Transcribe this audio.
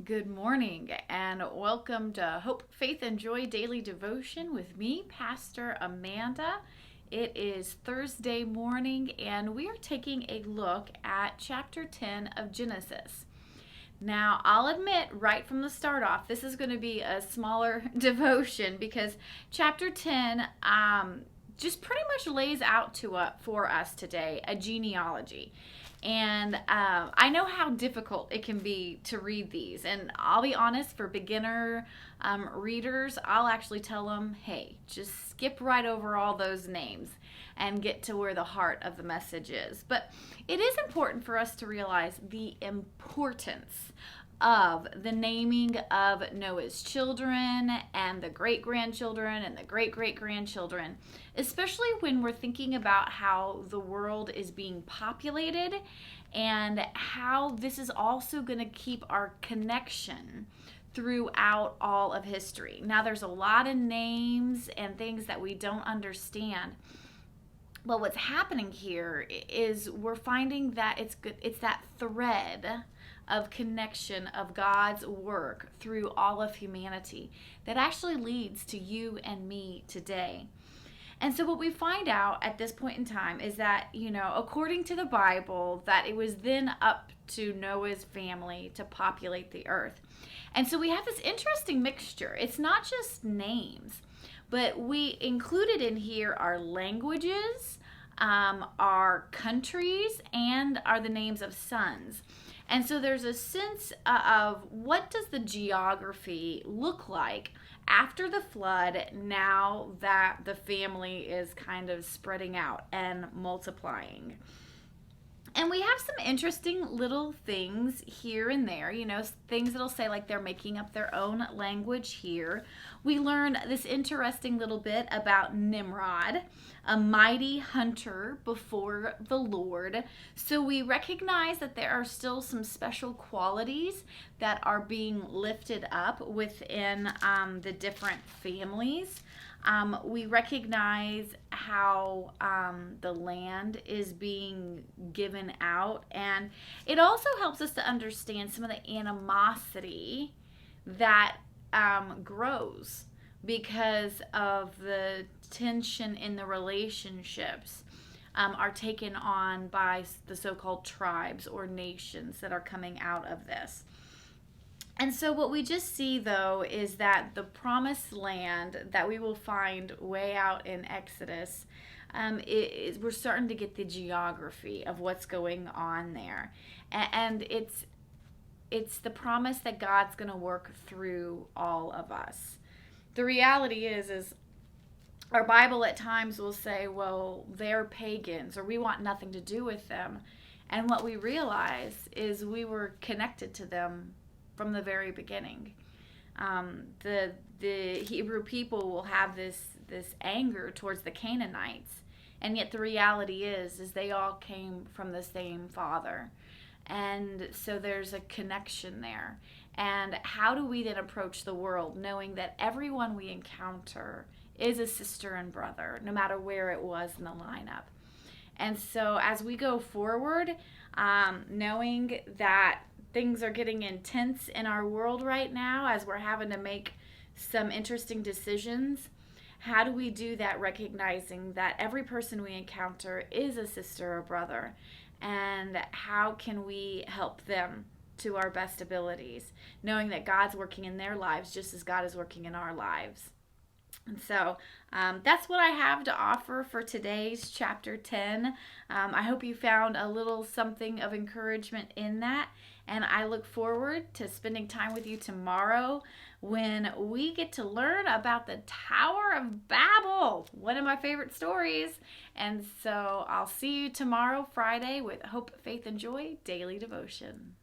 Good morning and welcome to Hope, Faith, and Joy Daily Devotion with me, Pastor Amanda. It is Thursday morning and we are taking a look at chapter 10 of Genesis. Now, I'll admit right from the start off, this is going to be a smaller devotion because chapter 10 just pretty much lays out for us today a genealogy. And I know how difficult it can be to read these. And I'll be honest, for beginner readers, I'll actually tell them, hey, just skip right over all those names and get to where the heart of the message is. But it is important for us to realize the importance of the naming of Noah's children and the great grandchildren and the great great grandchildren, especially when we're thinking about how the world is being populated and how this is also going to keep our connection throughout all of history. Now, there's a lot of names and things that we don't understand. But what's happening here is we're finding that it's that thread of connection of God's work through all of humanity that actually leads to you and me today. And so what we find out at this point in time is that, according to the Bible, that it was then up to Noah's family to populate the earth. And so we have this interesting mixture. It's not just names, but we included in here are languages, our countries, and are the names of sons. And so there's a sense of what does the geography look like after the flood, now that the family is kind of spreading out and multiplying. And we have some interesting little things here and there, things that'll say like they're making up their own language here. We learn this interesting little bit about Nimrod, a mighty hunter before the Lord. So we recognize that there are still some special qualities that are being lifted up within the different families. We recognize how the land is being given out, and it also helps us to understand some of the animosity that grows because of the tension in the relationships are taken on by the so-called tribes or nations that are coming out of this. And so what we just see, though, is that the promised land that we will find way out in Exodus, we're starting to get the geography of what's going on there. And it's the promise that God's going to work through all of us. The reality is our Bible at times will say, well, they're pagans, or we want nothing to do with them. And what we realize is we were connected to them from the very beginning. The Hebrew people will have this anger towards the Canaanites, and yet the reality is they all came from the same Father, and so there's a connection there. And how do we then approach the world, knowing that everyone we encounter is a sister and brother, no matter where it was in the lineup? And so as we go forward, knowing that things are getting intense in our world right now as we're having to make some interesting decisions. How do we do that, recognizing that every person we encounter is a sister or brother? And how can we help them to our best abilities, knowing that God's working in their lives just as God is working in our lives? And so that's what I have to offer for today's chapter 10. I hope you found a little something of encouragement in that. And I look forward to spending time with you tomorrow when we get to learn about the Tower of Babel, one of my favorite stories. And so I'll see you tomorrow, Friday, with Hope, Faith, and Joy Daily Devotion.